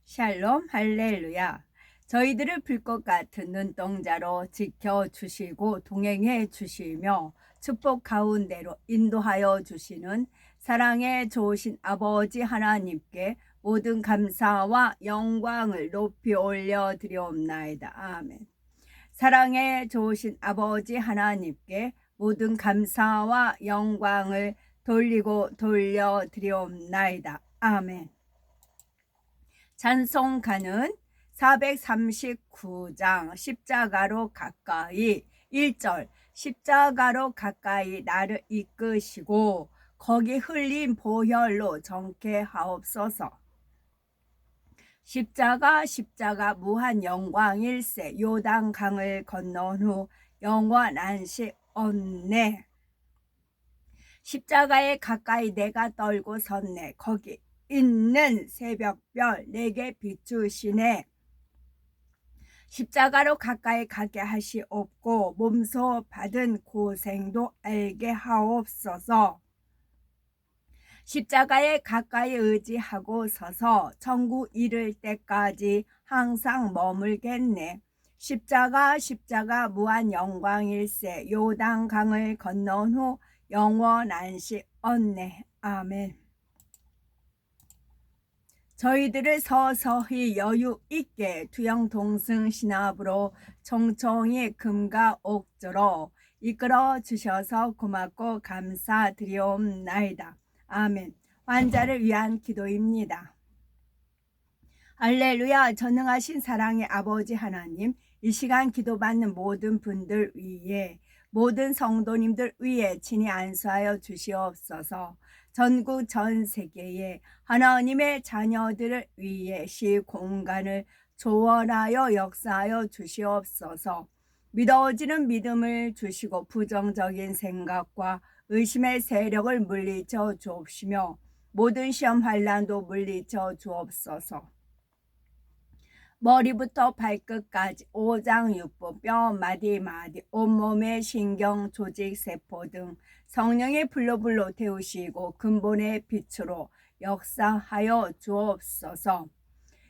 샬롬 할렐루야. 저희들을 불꽃 같은 눈동자로 지켜주시고 동행해 주시며 축복 가운데로 인도하여 주시는 사랑의 좋으신 아버지 하나님께 모든 감사와 영광을 높이 올려드리옵나이다. 아멘. 사랑의 좋으신 아버지 하나님께 모든 감사와 영광을 돌려드리옵나이다. 아멘. 찬송가는 439장 십자가로 가까이 1절 십자가로 가까이 나를 이끄시고 거기 흘린 보혈로 정케 하옵소서. 십자가 무한 영광일세 요단강을 건넌 후 영원 안식 얻네. 십자가에 가까이 내가 떨고 섰네. 거기 있는 새벽별 내게 비추시네. 십자가로 가까이 가게 하시옵고 몸소 받은 고생도 알게 하옵소서. 십자가에 가까이 의지하고 서서 천국 이를 때까지 항상 머물겠네. 십자가 무한 영광일세 요단강을 건넌 후 영원 안식 얻네. 아멘. 저희들을 서서히 여유 있게 투영 동승 신압으로 총총히 금과 옥조로 이끌어 주셔서 고맙고 감사드리옵나이다. 아멘. 환자를 위한 기도입니다. 할렐루야. 전능하신 사랑의 아버지 하나님, 이 시간 기도받는 모든 분들 위에, 모든 성도님들 위에 친히 안수하여 주시옵소서. 전국 전 세계에 하나님의 자녀들을 위해 시공간을 조언하여 역사하여 주시옵소서. 믿어지는 믿음을 주시고 부정적인 생각과 의심의 세력을 물리쳐 주옵시며 모든 시험 환난도 물리쳐 주옵소서. 머리부터 발끝까지 오장육부 뼈 마디 온몸의 신경 조직 세포 등 성령의 불로 태우시고 근본의 빛으로 역사하여 주옵소서.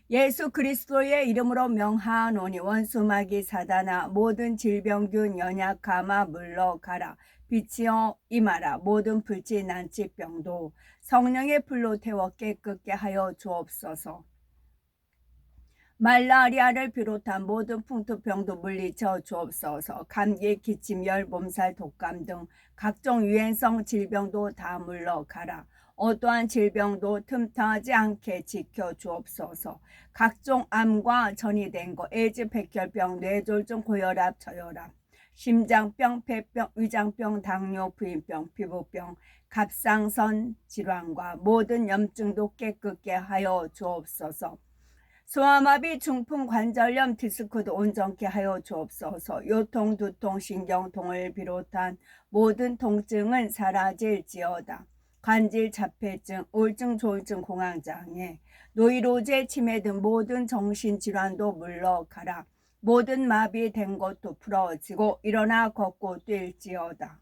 예수 그리스도의 이름으로 명하노니 원수마귀 사단아 모든 질병균 연약함아 물러가라. 빛이여 임하라. 모든 불치 난치병도 성령의 불로 태워 깨끗게 하여 주옵소서. 말라리아를 비롯한 모든 풍토병도 물리쳐 주옵소서. 감기, 기침, 열, 몸살, 독감 등 각종 유행성 질병도 다 물러가라. 어떠한 질병도 틈타지 않게 지켜 주옵소서. 각종 암과 전이된 것, 에이즈, 백혈병, 뇌졸중, 고혈압, 저혈압, 심장병, 폐병, 위장병, 당뇨, 부인병, 피부병, 갑상선 질환과 모든 염증도 깨끗게 하여 주옵소서. 소아마비, 중풍, 관절염, 디스크도 온전케 하여 주옵소서. 요통, 두통, 신경통을 비롯한 모든 통증은 사라질지어다. 관질, 자폐증, 우울증, 조울증, 공황장애, 노이로제, 치매 등 모든 정신질환도 물러가라. 모든 마비된 것도 풀어지고 일어나 걷고 뛸지어다.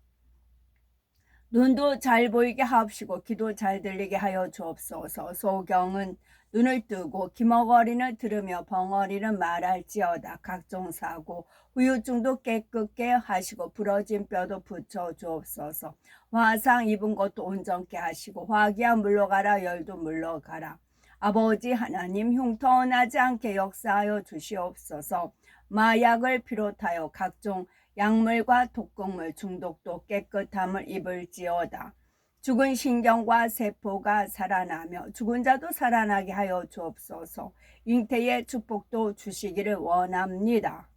눈도 잘 보이게 하옵시고 귀도 잘 들리게 하여 주옵소서. 소경은 눈을 뜨고 기머거리는 들으며 벙어리는 말할지어다. 각종 사고 후유증도 깨끗게 하시고 부러진 뼈도 붙여 주옵소서. 화상 입은 것도 온전케 하시고 화기야 물러가라. 열도 물러가라. 아버지 하나님 흉터나지 않게 역사하여 주시옵소서. 마약을 비롯하여 각종 약물과 독극물 중독도 깨끗함을 입을지어다. 죽은 신경과 세포가 살아나며 죽은 자도 살아나게 하여 주옵소서. 잉태의 축복도 주시기를 원합니다.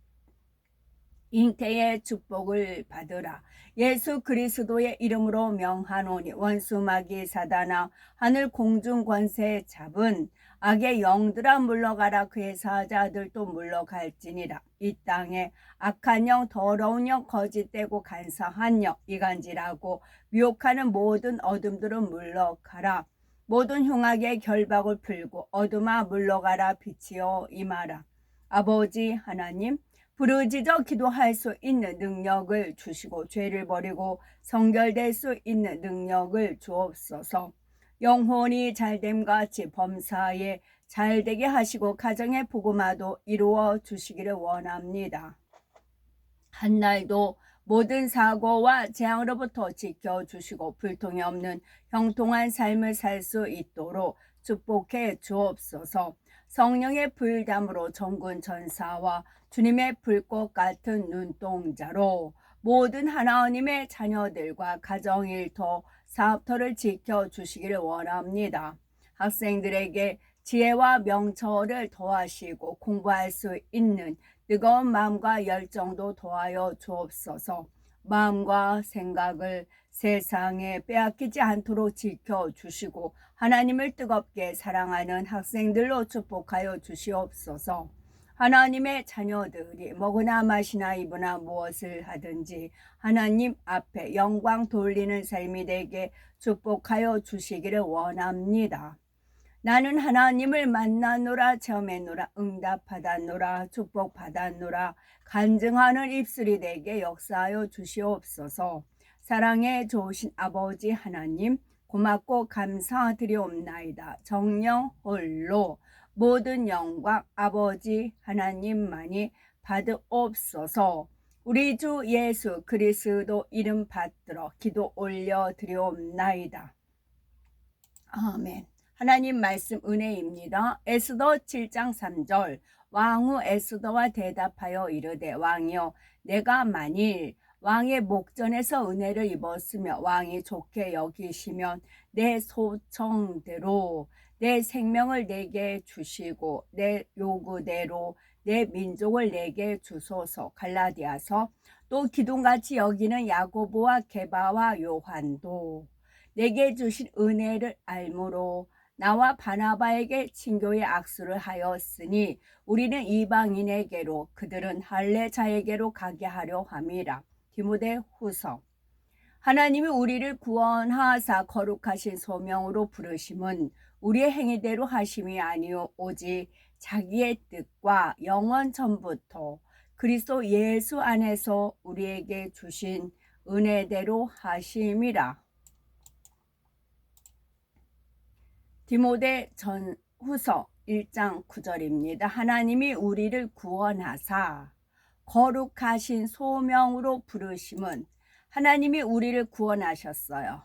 잉태의 축복을 받으라. 예수 그리스도의 이름으로 명하노니 원수마귀 사단아 하늘 공중 권세 잡은 악의 영들아 물러가라. 그의 사자들도 물러갈지니라. 이 땅에 악한 영, 더러운 영, 거짓되고 간사한 영, 이간질하고 미혹하는 모든 어둠들은 물러가라. 모든 흉악의 결박을 풀고 어둠아 물러가라. 빛이여 임하라. 아버지 하나님, 부르짖어 기도할 수 있는 능력을 주시고 죄를 버리고 성결될 수 있는 능력을 주옵소서. 영혼이 잘됨 같이 범사에 잘되게 하시고 가정의 복음화도 이루어 주시기를 원합니다. 한날도 모든 사고와 재앙으로부터 지켜주시고 불통이 없는 형통한 삶을 살 수 있도록 축복해 주옵소서. 성령의 불담으로 전군 전사와 주님의 불꽃 같은 눈동자로 모든 하나님의 자녀들과 가정일터, 사업터를 지켜주시기를 원합니다. 학생들에게 지혜와 명철을 더하시고 공부할 수 있는 뜨거운 마음과 열정도 더하여 주옵소서. 마음과 생각을 세상에 빼앗기지 않도록 지켜주시고 하나님을 뜨겁게 사랑하는 학생들로 축복하여 주시옵소서. 하나님의 자녀들이 먹으나 마시나 입으나 무엇을 하든지 하나님 앞에 영광 돌리는 삶이 되게 축복하여 주시기를 원합니다. 나는 하나님을 만나노라, 체험했노라, 응답받았노라, 축복받았노라, 간증하는 입술이 되게 역사하여 주시옵소서. 사랑에 좋으신 아버지 하나님, 고맙고 감사드리옵나이다. 정령 홀로 모든 영광 아버지 하나님만이 받으옵소서. 우리 주 예수 그리스도 이름 받들어 기도 올려드리옵나이다. 아멘. 하나님 말씀 은혜입니다. 에스더 7장 3절. 왕후 에스더와 대답하여 이르되 왕이여 내가 만일 왕의 목전에서 은혜를 입었으며 왕이 좋게 여기시면 내 소청대로 내 생명을 내게 주시고 내 요구대로 내 민족을 내게 주소서. 갈라디아서. 또 기둥같이 여기는 야고보와 게바와 요한도 내게 주신 은혜를 알므로 나와 바나바에게 친교의 악수를 하였으니 우리는 이방인에게로 그들은 할례자에게로 가게 하려 함이라. 디모데후서. 하나님이 우리를 구원하사 거룩하신 소명으로 부르심은 우리의 행위대로 하심이 아니요 오직 자기의 뜻과 영원 전부터 그리스도 예수 안에서 우리에게 주신 은혜대로 하심이라. 디모데 전후서 1장 9절입니다. 하나님이 우리를 구원하사 거룩하신 소명으로 부르심은 하나님이 우리를 구원하셨어요.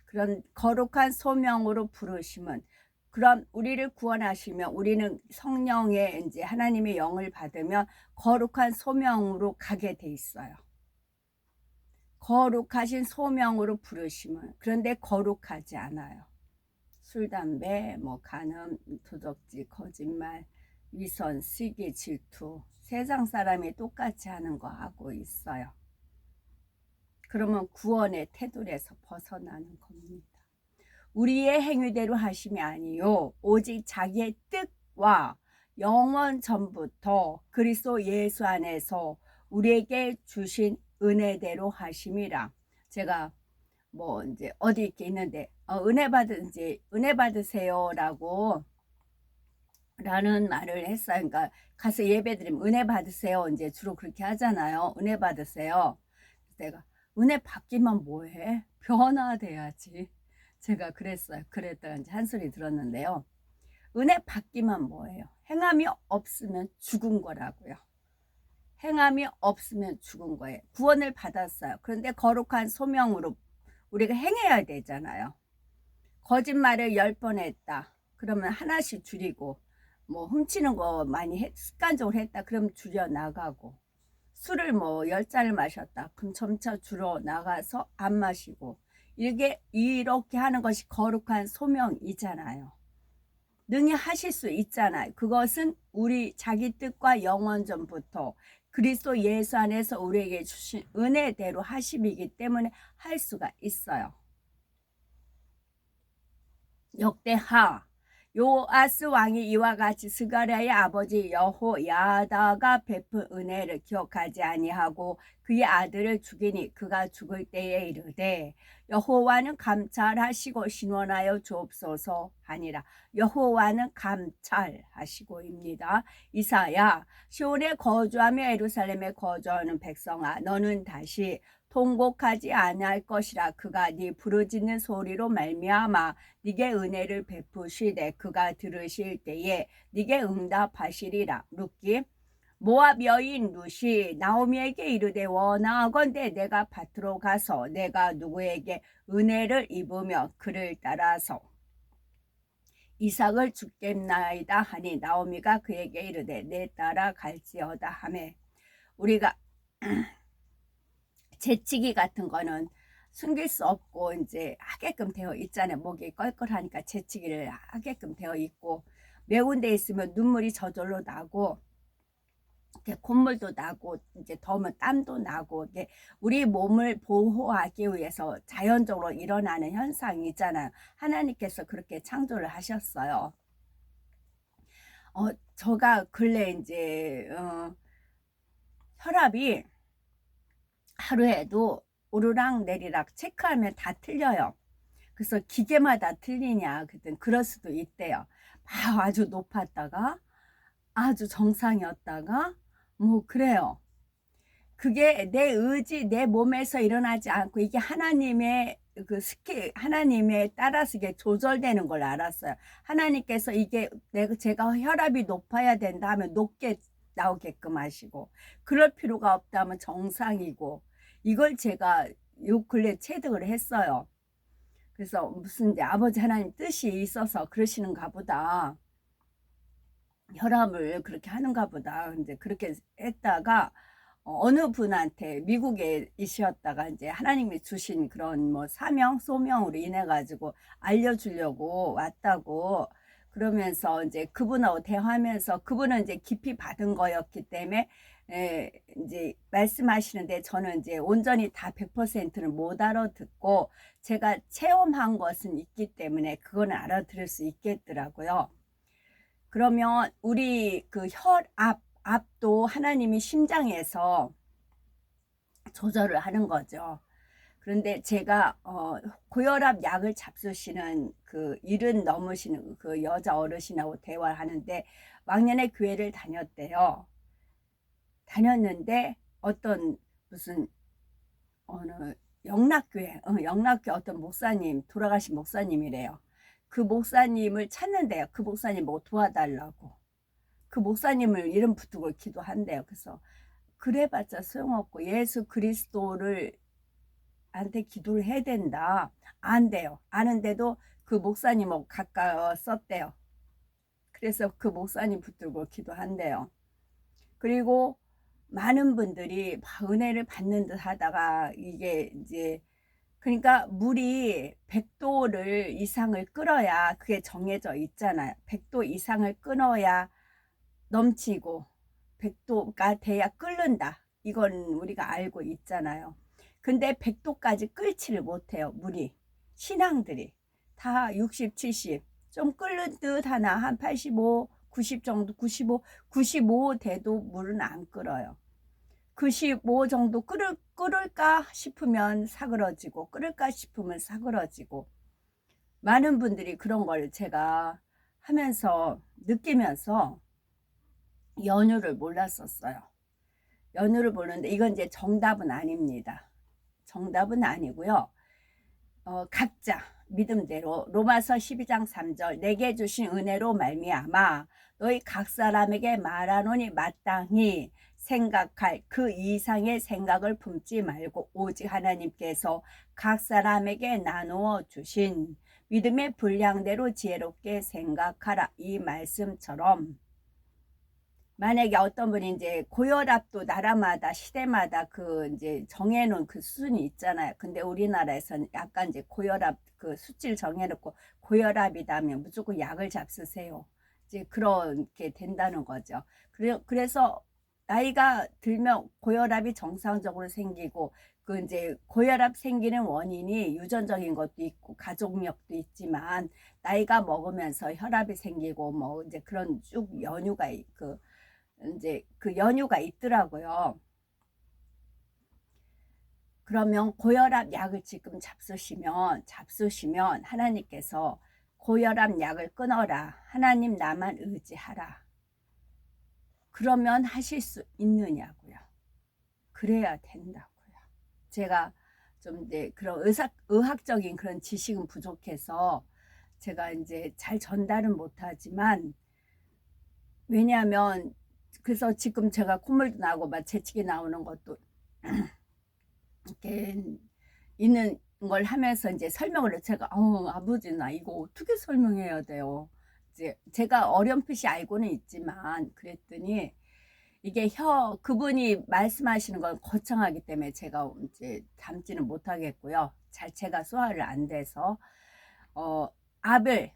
그런 거룩한 소명으로 부르심은 그럼 우리를 구원하시면 우리는 성령의 이제 하나님의 영을 받으면 거룩한 소명으로 가게 돼 있어요. 거룩하신 소명으로 부르심은 그런데 거룩하지 않아요. 술, 담배, 간음, 도적질, 거짓말, 위선, 시기, 질투 세상 사람이 똑같이 하는 거 하고 있어요. 그러면 구원의 테두리에서 벗어나는 겁니다. 우리의 행위대로 하심이 아니요 오직 자기의 뜻과 영원 전부터 그리스도 예수 안에서 우리에게 주신 은혜대로 하심이라. 제가 이제 어디 이렇게 있는데 은혜 받으세요라고 라는 말을 했어요. 그러니까 가서 예배드리면 은혜 받으세요. 이제 주로 그렇게 하잖아요. 은혜 받으세요. 내가 은혜 받기만 뭐해? 변화돼야지. 제가 그랬어요. 그랬다가 이제 한 소리 들었는데요. 은혜 받기만 뭐해요? 행함이 없으면 죽은 거라고요. 행함이 없으면 죽은 거예요. 구원을 받았어요. 그런데 거룩한 소명으로 우리가 행해야 되잖아요. 거짓말을 10번 했다. 그러면 하나씩 줄이고 훔치는 거 많이 습관적으로 했다. 그럼 줄여 나가고 술을 10잔을 마셨다. 그럼 점차 줄어 나가서 안 마시고 이렇게 하는 것이 거룩한 소명이잖아요. 능히 하실 수 있잖아요. 그것은 우리 자기 뜻과 영원 전부터 그리스도 예수 안에서 우리에게 주신 은혜대로 하심이기 때문에 할 수가 있어요. 역대하. 요아스 왕이 이와 같이 스가랴의 아버지 여호야다가 베푼 은혜를 기억하지 아니하고 그의 아들을 죽이니 그가 죽을 때에 이르되 여호와는 감찰하시고 신원하여 주옵소서 하니라. 여호와는 감찰하시고입니다. 이사야. 시온에 거주하며 예루살렘에 거주하는 백성아 너는 다시 통곡하지 아니할 것이라. 그가 네 부르짖는 소리로 말미암아 네게 은혜를 베푸시되 그가 들으실 때에 네게 응답하시리라. 룻기. 모압 여인 룻이 나오미에게 이르되 원하건대 내가 밭으로 가서 내가 누구에게 은혜를 입으며 그를 따라서 이삭을 주겠나이다 하니 나오미가 그에게 이르되 내 따라 갈지어다 하매. 우리가 재치기 같은 거는 숨길 수 없고 이제 하게끔 되어 있잖아요. 목이 껄껄하니까 재치기를 하게끔 되어 있고, 매운 데 있으면 눈물이 저절로 나고 콧물도 나고 이제 더우면 땀도 나고, 이게 우리 몸을 보호하기 위해서 자연적으로 일어나는 현상이잖아요. 하나님께서 그렇게 창조를 하셨어요. 제가 근래 이제 혈압이 하루에도 오르락 내리락 체크하면 다 틀려요. 그래서 기계마다 틀리냐 그랬더니 그럴 수도 있대요. 아주 높았다가 아주 정상이었다가 뭐 그래요. 그게 내 의지, 내 몸에서 일어나지 않고 이게 하나님의 그 하나님에 따라서 이게 조절되는 걸 알았어요. 하나님께서 이게 제가 혈압이 높아야 된다 하면 높게 나오게끔 하시고, 그럴 필요가 없다 하면 정상이고, 이걸 제가 요 근래 체득을 했어요. 그래서 무슨 이제 아버지 하나님 뜻이 있어서 그러시는가 보다. 혈압을 그렇게 하는가 보다. 이제 그렇게 했다가 어느 분한테 미국에 있었다가 이제 하나님이 주신 그런 뭐 사명, 소명으로 인해 가지고 알려주려고 왔다고, 그러면서 이제 그분하고 대화하면서 그분은 이제 깊이 받은 거였기 때문에 이제 말씀하시는데 저는 이제 온전히 다 100%는 못 알아듣고, 제가 체험한 것은 있기 때문에 그거는 알아들을 수 있겠더라고요. 그러면 우리 그 혈압도 하나님이 심장에서 조절을 하는 거죠. 그런데 제가 고혈압 약을 잡수시는 그 70 넘으시는 그 여자 어르신하고 대화를 하는데, 왕년에 교회를 다녔는데 어떤 무슨 어느 영락교회 어떤 목사님, 돌아가신 목사님이래요. 그 목사님을 찾는데요. 그 목사님 뭐 도와달라고. 그 목사님을 이름 붙들고 기도한대요. 그래서 그래봤자 소용없고 예수 그리스도를 한테 기도를 해야 된다. 안 돼요. 아는데도 그 목사님하고 가까웠었대요. 그래서 그 목사님 붙들고 기도한대요. 그리고 많은 분들이 막 은혜를 받는 듯 하다가 이게 이제, 그러니까 물이 100도를 이상을 끓어야, 그게 정해져 있잖아요. 100도 이상을 끓어야 넘치고 100도가 돼야 끓는다. 이건 우리가 알고 있잖아요. 근데 100도까지 끓지를 못해요. 물이. 신앙들이 다 60, 70, 좀 끓는 듯 하나, 한 85, 90 정도, 95 돼도 물은 안 끓어요. 95 정도 끓을까 싶으면 사그러지고, 끓을까 싶으면 사그러지고. 많은 분들이 그런 걸 제가 하면서 느끼면서 연유를 몰랐었어요. 연유를 모르는데 이건 이제 정답은 아닙니다. 정답은 아니고요. 각자 믿음대로 로마서 12장 3절 내게 주신 은혜로 말미암아 너희 각 사람에게 말하노니 마땅히 생각할 그 이상의 생각을 품지 말고 오직 하나님께서 각 사람에게 나누어 주신 믿음의 분량대로 지혜롭게 생각하라. 이 말씀처럼 만약에 어떤 분이 이제 고혈압도 나라마다 시대마다 그 이제 정해놓은 그 수준이 있잖아요. 근데 우리나라에서는 약간 이제 고혈압 그 수치를 정해놓고 고혈압이다면 무조건 약을 잡수세요. 이제 그렇게 된다는 거죠. 그래서 나이가 들면 고혈압이 정상적으로 생기고, 그 이제 고혈압 생기는 원인이 유전적인 것도 있고 가족력도 있지만, 나이가 먹으면서 혈압이 생기고 뭐 이제 그런 쭉 이제 그 연유가 있더라고요. 그러면 고혈압 약을 지금 잡수시면 하나님께서 고혈압 약을 끊어라. 하나님 나만 의지하라. 그러면 하실 수 있느냐고요. 그래야 된다고요. 제가 좀 이제 그런 의학적인 그런 지식은 부족해서 제가 이제 잘 전달은 못하지만, 왜냐하면 그래서 지금 제가 콧물도 나고 막 재채기 나오는 것도 이렇게 있는 걸 하면서 이제 설명을 제가 아버지 나 이거 어떻게 설명해야 돼요. 이제 제가 어렴풋이 알고는 있지만 그랬더니 이게 그분이 말씀하시는 건 거창하기 때문에 제가 이제 담지는 못하겠고요. 자체가 소화를 안 돼서 압을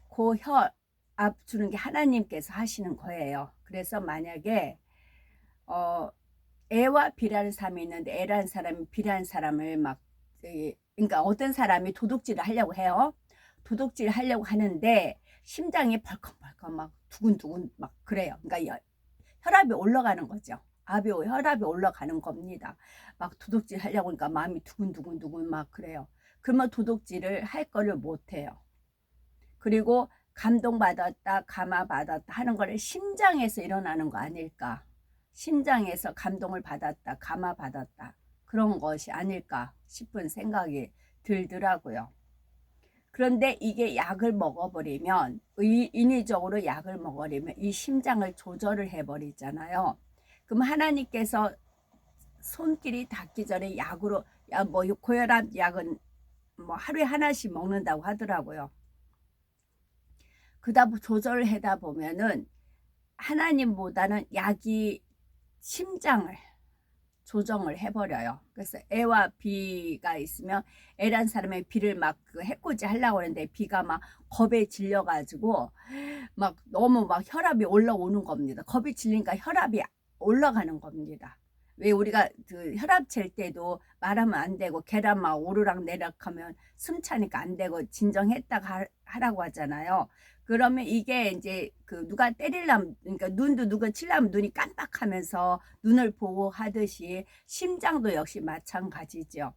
압 주는 게 하나님께서 하시는 거예요. 그래서 만약에 애와 B라는 사람이 있는데 애라는 사람이 B라는 사람을 막 그러니까 어떤 사람이 도둑질을 하려고 해요. 도둑질을 하려고 하는데 심장이 벌컥벌컥 막 두근두근 막 그래요. 그러니까 혈압이 올라가는 거죠. 혈압이 올라가는 겁니다. 막 도둑질 하려고 하니까 마음이 두근두근두근 막 그래요. 그러면 도둑질을 할 거를 못 해요. 그리고 감동받았다, 감화받았다 하는 거를 심장에서 일어나는 거 아닐까. 심장에서 감동을 받았다, 감화받았다. 그런 것이 아닐까 싶은 생각이 들더라고요. 그런데 이게 약을 먹어버리면, 인위적으로 약을 먹어버리면 이 심장을 조절을 해버리잖아요. 그럼 하나님께서 손길이 닿기 전에 약으로, 뭐 고혈압 약은 뭐 하루에 하나씩 먹는다고 하더라고요. 그다 조절을 하다 보면은 하나님보다는 약이 심장을 조정을 해버려요. 그래서 A와 B가 있으면 A란 사람의 B를 막 해코지 하려고 하는데 B가 막 겁에 질려가지고 막 너무 막 혈압이 올라오는 겁니다. 겁이 질리니까 혈압이 올라가는 겁니다. 왜 우리가 그 혈압 잴 때도 말하면 안 되고 계단 막 오르락 내리락 하면 숨 차니까 안 되고 진정했다가 하라고 하잖아요. 그러면 이게 이제 그 누가 때리려면, 그러니까 눈도 누가 치려면 눈이 깜빡하면서 눈을 보고 하듯이 심장도 역시 마찬가지죠.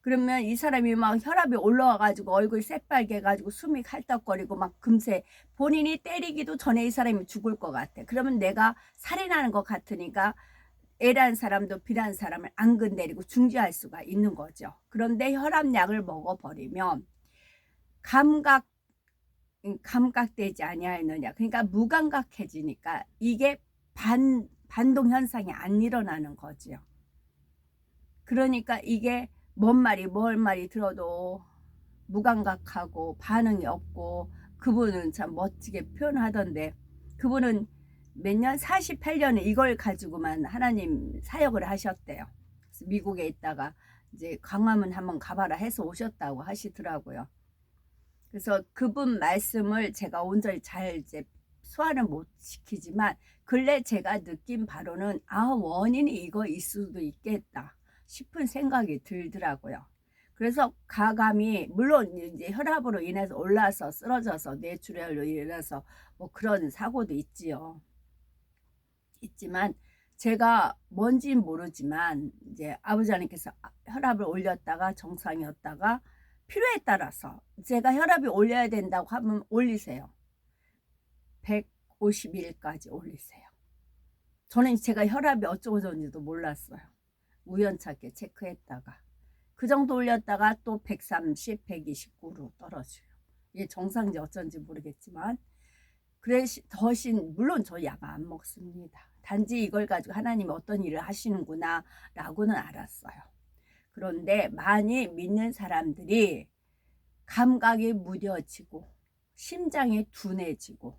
그러면 이 사람이 막 혈압이 올라와가지고 얼굴 새빨개가지고 숨이 칼떡거리고 막 금세 본인이 때리기도 전에 이 사람이 죽을 것 같아. 그러면 내가 살인하는 것 같으니까 A라는 사람도 B라는 사람을 안 건드리고 중지할 수가 있는 거죠. 그런데 혈압약을 먹어버리면 감각되지 아니하느냐. 그러니까 무감각해지니까 이게 반동 현상이 안 일어나는 거죠. 그러니까 이게 뭔 말이 들어도 무감각하고 반응이 없고, 그분은 참 멋지게 표현하던데, 그분은 몇 년? 48년에 이걸 가지고만 하나님 사역을 하셨대요. 그래서 미국에 있다가 이제 광화문 한번 가봐라 해서 오셨다고 하시더라고요. 그래서 그분 말씀을 제가 온전히 잘 이제 소화는 못 시키지만, 근래 제가 느낀 바로는 원인이 이거 있을 수도 있겠다 싶은 생각이 들더라고요. 그래서 가감이 물론 이제 혈압으로 인해서 올라서 쓰러져서 뇌출혈로 인해서 뭐 그런 사고도 있지만 제가 뭔진 모르지만 이제 아버지 하나님께서 혈압을 올렸다가 정상이었다가 필요에 따라서 제가 혈압이 올려야 된다고 하면 올리세요. 151까지 올리세요. 저는 제가 혈압이 어쩌고 저쩌는지도 몰랐어요. 우연찮게 체크했다가 그 정도 올렸다가 또 130, 129로 떨어져요. 이게 정상인지 어쩐지 모르겠지만, 그래 더신 물론 저 약 안 먹습니다. 단지 이걸 가지고 하나님이 어떤 일을 하시는구나 라고는 알았어요. 그런데 많이 믿는 사람들이 감각이 무뎌지고 심장이 둔해지고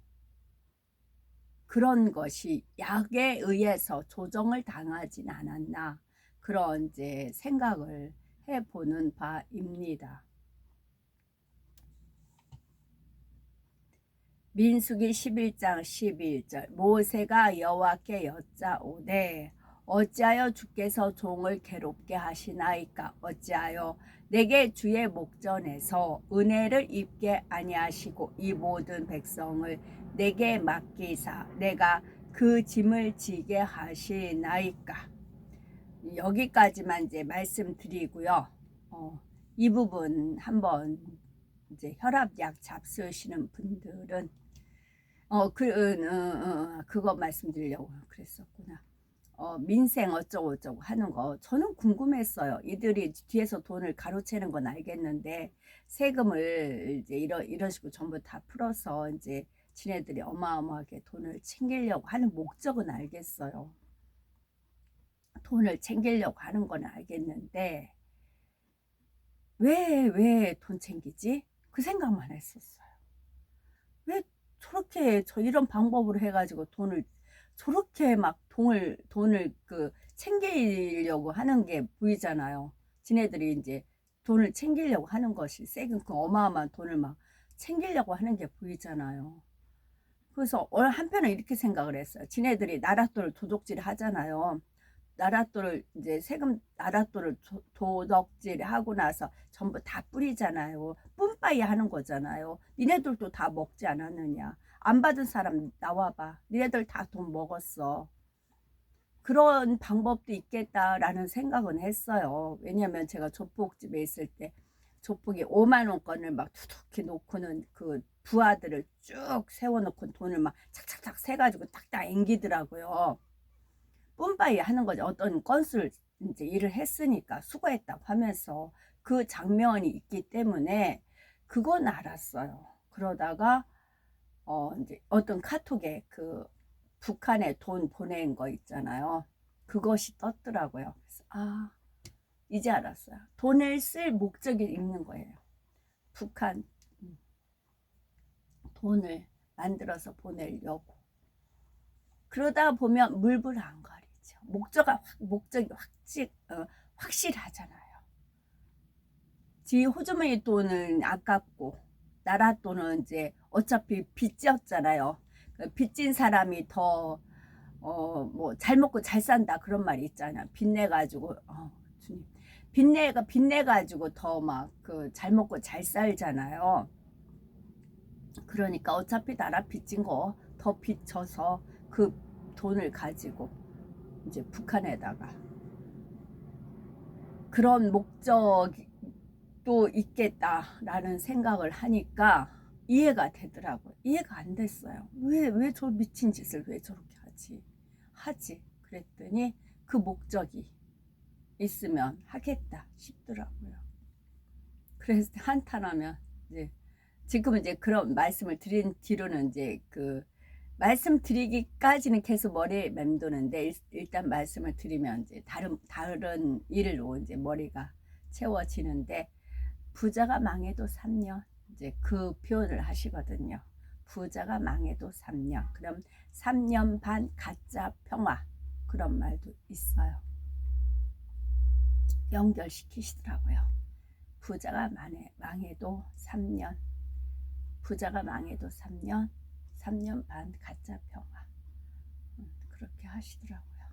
그런 것이 약에 의해서 조정을 당하진 않았나, 그런 이제 생각을 해보는 바입니다. 민수기 11장 11절 모세가 여호와께 여짜오되 어찌하여 주께서 종을 괴롭게 하시나이까. 어찌하여 내게 주의 목전에서 은혜를 입게 아니하시고 이 모든 백성을 내게 맡기사 내가 그 짐을 지게 하시나이까. 여기까지만 이제 말씀드리고요. 이 부분 한번 이제 혈압약 잡수시는 분들은 그거 말씀드리려고 그랬었구나. 민생 어쩌고 저쩌고 하는 거 저는 궁금했어요. 이들이 뒤에서 돈을 가로채는 건 알겠는데 세금을 이제 이런 식으로 전부 다 풀어서 이제 지네들이 어마어마하게 돈을 챙기려고 하는 목적은 알겠어요. 돈을 챙기려고 하는 건 알겠는데 왜 돈 챙기지? 그 생각만 했었어요. 왜 저렇게 이런 방법으로 해가지고 돈을 저렇게 막 돈을 그 챙기려고 하는 게 보이잖아요. 지네들이 이제 돈을 챙기려고 하는 것이 세금 그 어마어마한 돈을 막 챙기려고 하는 게 보이잖아요. 그래서 한편은 이렇게 생각을 했어요. 지네들이 나랏돈을 도둑질 하잖아요. 나랏돈을 이제 세금 나랏돈을 도덕질 하고 나서 전부 다 뿌리잖아요. 뿜빠이 하는 거잖아요. 니네들도 다 먹지 않았느냐. 안 받은 사람 나와봐. 니네들 다 돈 먹었어. 그런 방법도 있겠다라는 생각은 했어요. 왜냐면 제가 조폭집에 있을 때 조폭이 5만 원권을 막 두둑히 놓고는 그 부하들을 쭉 세워놓고 돈을 막 착착착 세가지고 딱딱 앵기더라고요. 뿜빠이 하는 거죠. 어떤 건수를 이제 일을 했으니까 수고했다고 하면서 그 장면이 있기 때문에 그건 알았어요. 그러다가 이제 어떤 카톡에 그 북한에 돈 보낸 거 있잖아요. 그것이 떴더라고요. 그래서 이제 알았어요. 돈을 쓸 목적이 있는 거예요. 북한 돈을 만들어서 보내려고. 그러다 보면 물불 안 가리죠. 목적이 확실하잖아요. 지 호주머니 돈은 아깝고 나라 돈은 이제 어차피 빚졌잖아요. 빚진 사람이 더 뭐 잘 먹고 잘 산다 그런 말이 있잖아요. 빚내 가지고 주님 빚내 가지고 더 막 그 잘 먹고 잘 살잖아요. 그러니까 어차피 나라 빚진 거 더 빚져서 그 돈을 가지고 이제 북한에다가 그런 목적도 있겠다라는 생각을 하니까 이해가 되더라고요. 이해가 안 됐어요. 왜 저 미친 짓을 왜 저렇게 하지? 그랬더니 그 목적이 있으면 하겠다 싶더라고요. 그래서 한탄하면 이제 지금은 이제 그런 말씀을 드린 뒤로는 이제 그 말씀드리기까지는 계속 머리에 맴도는데 일단 말씀을 드리면 이제 다른 일로 이제 머리가 채워지는데 부자가 망해도 3년 이제 그 표현을 하시거든요. 부자가 망해도 3년. 그럼 3년 반 가짜 평화 그런 말도 있어요. 연결시키시더라고요. 부자가 망해도 3년. 부자가 망해도 3년. 3년 반 가짜 평화. 그렇게 하시더라고요.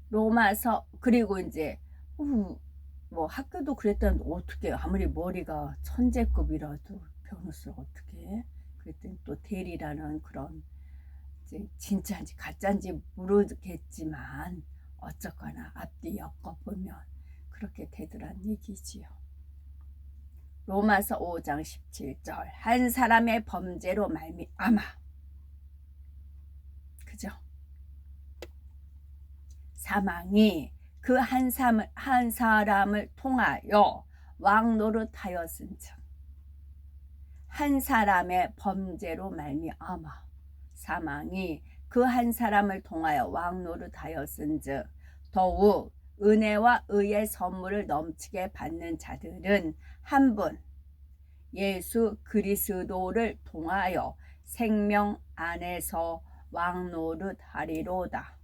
로마서 그리고 이제 뭐 학교도 그랬다는데 어떻게 아무리 머리가 천재급이라도 변호사를 어떻게 해? 그랬더니 또 대리라는 그런 이제 진짜인지 가짜인지 모르겠지만 어쨌거나 앞뒤 엮어보면 그렇게 되더란 얘기지요. 로마서 5장 17절 한 사람의 범죄로 말미암아 그죠? 사망이 그 한 사람을 통하여 왕노릇하였은즉 한 사람의 범죄로 말미암아 사망이 그 한 사람을 통하여 왕노릇하였은즉 더욱 은혜와 의의 선물을 넘치게 받는 자들은 한 분 예수 그리스도를 통하여 생명 안에서 왕노릇하리로다.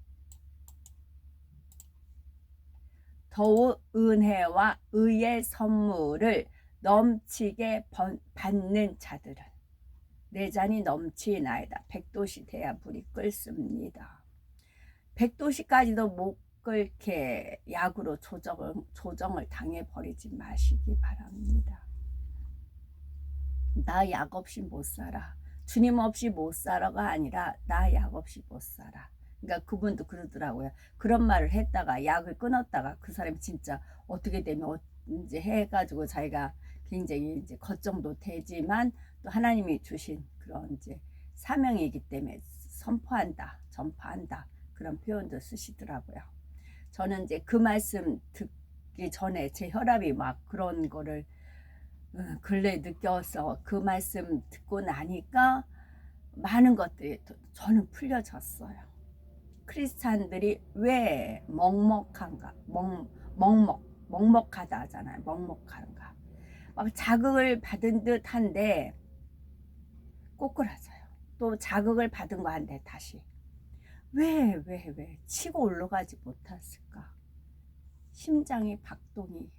더욱 은혜와 의의 선물을 넘치게 받는 자들은 내 잔이 넘치나이다. 100도시 돼야 불이 끓습니다. 100도시까지도 못 끓게 약으로 조정을 당해버리지 마시기 바랍니다. 나 약 없이 못 살아. 주님 없이 못 살아가 아니라 나 약 없이 못 살아. 그러니까 그분도 그러더라고요. 그런 말을 했다가 약을 끊었다가 그 사람이 진짜 어떻게 되면 이제 해가지고 자기가 굉장히 이제 걱정도 되지만 또 하나님이 주신 그런 이제 사명이기 때문에 전파한다. 그런 표현도 쓰시더라고요. 저는 이제 그 말씀 듣기 전에 제 혈압이 막 그런 거를 근래 느껴서 그 말씀 듣고 나니까 많은 것들이 저는 풀려졌어요. 크리스찬들이 왜 먹먹한가? 먹먹하다 하잖아요. 먹먹한가? 막 자극을 받은 듯한데 꼬꾸라져요. 또 자극을 받은 거 한데 다시 왜 치고 올라가지 못했을까? 심장이 박동이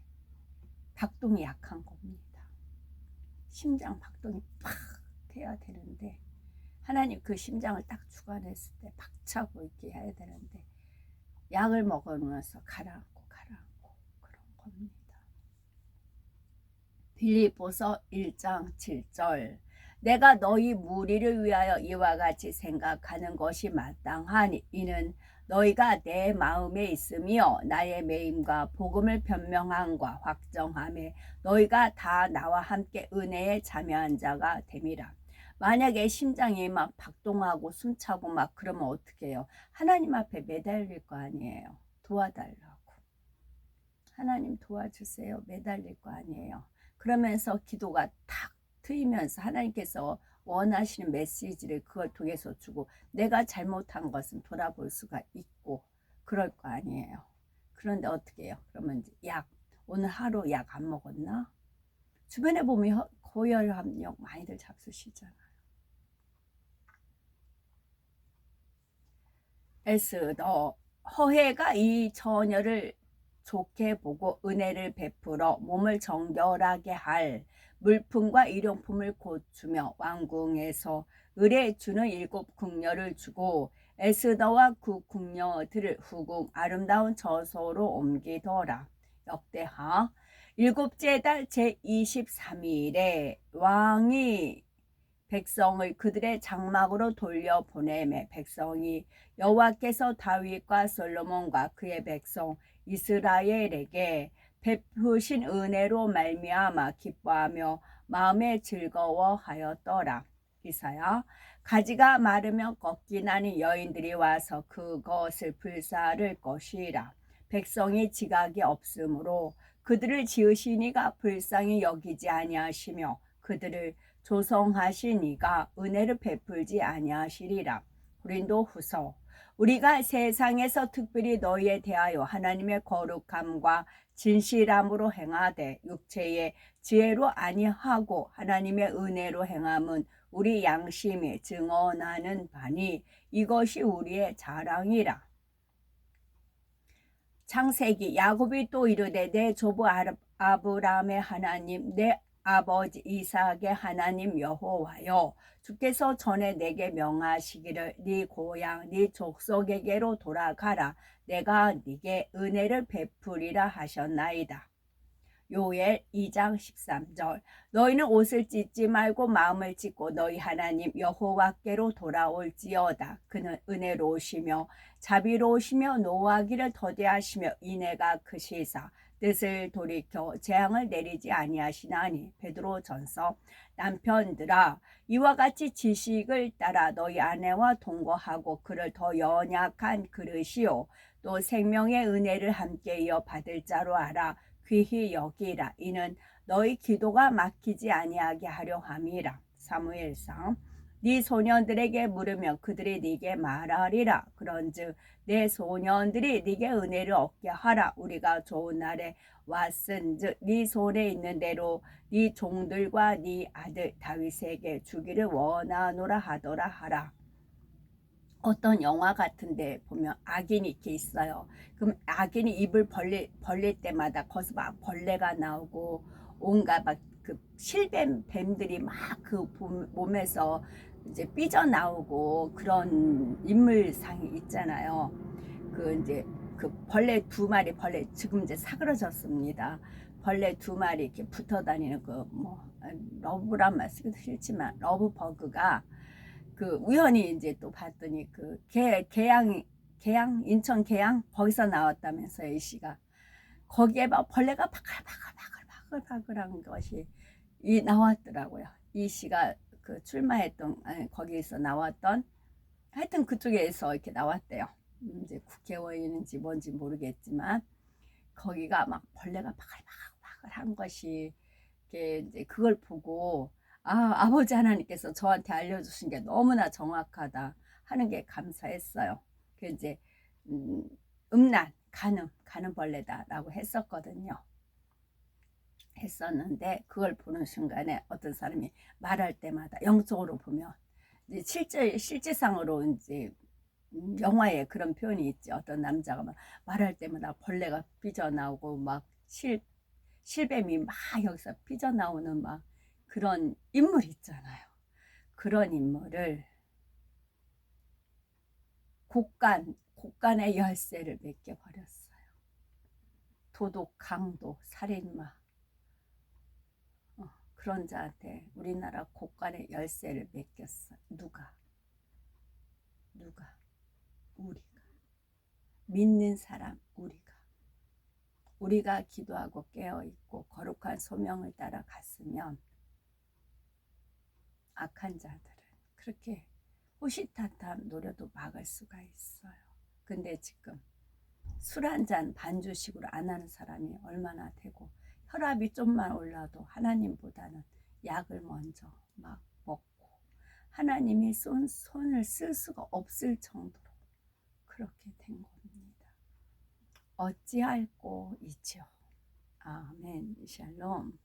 약한 겁니다. 심장 박동이 팍 돼야 되는데 하나님 그 심장을 딱 주관했을 때 박차고 있게 해야 되는데 약을 먹으면서 가라앉고 그런 겁니다. 빌립보서 1장 7절 내가 너희 무리를 위하여 이와 같이 생각하는 것이 마땅하니 이는 너희가 내 마음에 있으며 나의 매임과 복음을 변명함과 확정함에 너희가 다 나와 함께 은혜에 참여한 자가 됨이라. 만약에 심장이 막 박동하고 숨차고 막 그러면 어떻게 해요? 하나님 앞에 매달릴 거 아니에요. 도와달라고. 하나님 도와주세요. 매달릴 거 아니에요. 그러면서 기도가 탁 트이면서 하나님께서 원하시는 메시지를 그걸 통해서 주고 내가 잘못한 것은 돌아볼 수가 있고 그럴 거 아니에요. 그런데 어떻게 해요? 그러면 이제 오늘 하루 약 안 먹었나? 주변에 보면 고혈압약 많이들 잡수시잖아요. 너 허해가 이 처녀를 좋게 보고 은혜를 베풀어 몸을 정결하게 할 물품과 일용품을 고추며 왕궁에서 을에 주는 7 궁녀를 주고 에스더와 그 궁녀들을 후궁 아름다운 저소로 옮기더라. 역대하 7째 달 제23일에 왕이 백성을 그들의 장막으로 돌려보내매 백성이 여호와께서 다윗과 솔로몬과 그의 백성 이스라엘에게 베푸신 은혜로 말미암아 기뻐하며 마음에 즐거워하였더라. 이사야 가지가 마르며 꺾이나니 여인들이 와서 그것을 불사를 것이라. 백성이 지각이 없으므로 그들을 지으신 이가 불쌍히 여기지 아니하시며 그들을 조성하신 이가 은혜를 베풀지 아니하시리라. 고린도후서 우리가 세상에서 특별히 너희에 대하여 하나님의 거룩함과 진실함으로 행하되 육체의 지혜로 아니하고 하나님의 은혜로 행함은 우리 양심이 증언하는 바니 이것이 우리의 자랑이라. 창세기 야곱이 또 이르되 내 조부 아브라함의 하나님 내 아버지 이삭의 하나님 여호와여 주께서 전에 내게 명하시기를 네 고향 네 족속에게로 돌아가라 내가 네게 은혜를 베풀이라 하셨나이다. 요엘 2장 13절 너희는 옷을 찢지 말고 마음을 찢고 너희 하나님 여호와께로 돌아올지어다. 그는 은혜로우시며 자비로우시며 노하기를 더디하시며 인애가 크시사 뜻을 돌이켜 재앙을 내리지 아니하시나니. 베드로전서 남편들아 이와 같이 지식을 따라 너희 아내와 동거하고 그를 더 연약한 그릇이요 또 생명의 은혜를 함께 이어 받을 자로 알아 귀히 여기라. 이는 너희 기도가 막히지 아니하게 하려 함이라. 사무엘상 네 소년들에게 물으며 그들이 네게 말하리라. 그런즉 내 소년들이 네게 은혜를 얻게 하라. 우리가 좋은 날에 왔은즉 네 손에 있는 대로 네 종들과 네 아들 다윗에게 주기를 원하노라 하더라 하라. 어떤 영화 같은데 보면 악인이 이렇게 있어요. 그럼 악인이 입을 벌릴 때마다 거기서 막 벌레가 나오고 온갖 막 그 실뱀들이 막 그 몸에서 이제 삐져나오고 그런 인물상이 있잖아요. 그 이제 그 벌레 2마리 지금 이제 사그러졌습니다. 벌레 2마리 이렇게 붙어 다니는 그 뭐 러브란 말 쓰기도 싫지만 러브버그가 그 우연히 이제 또 봤더니 그 계양 인천 계양 거기서 나왔다면서요. 이 씨가 거기에 막 벌레가 바글바글한 것이 나왔더라고요. 이 씨가 그 출마했던 거기에서 나왔던 하여튼 그쪽에서 이렇게 나왔대요. 이제 국회의원인지 뭔지 모르겠지만 거기가 막 벌레가 바글바글한 것이 이제 그걸 보고 아버지 하나님께서 저한테 알려주신 게 너무나 정확하다 하는 게 감사했어요. 그 이제 음란 가는 벌레다라고 했었는데 그걸 보는 순간에 어떤 사람이 말할 때마다 영적으로 보면 이제 실제상으로 이제 영화에 그런 표현이 있지. 어떤 남자가 막 말할 때마다 벌레가 삐져나오고 막 실뱀이 막 여기서 삐져나오는 막 그런 인물 있잖아요. 그런 인물을 곡간의 열쇠를 맡겨버렸어요. 도둑, 강도, 살인마 그런 자한테 우리나라 곡간의 열쇠를 맡겼어. 누가? 우리가. 믿는 사람 우리가 기도하고 깨어있고 거룩한 소명을 따라 갔으면 악한 자들은 그렇게 호시탐탐 노려도 막을 수가 있어요. 근데 지금 술 한 잔 반주식으로 안 하는 사람이 얼마나 되고 혈압이 좀만 올라도 하나님보다는 약을 먼저 막 먹고 하나님이 쏜 손을 쓸 수가 없을 정도로 그렇게 된 겁니다. 어찌할꼬 이죠. 아멘. 샬롬.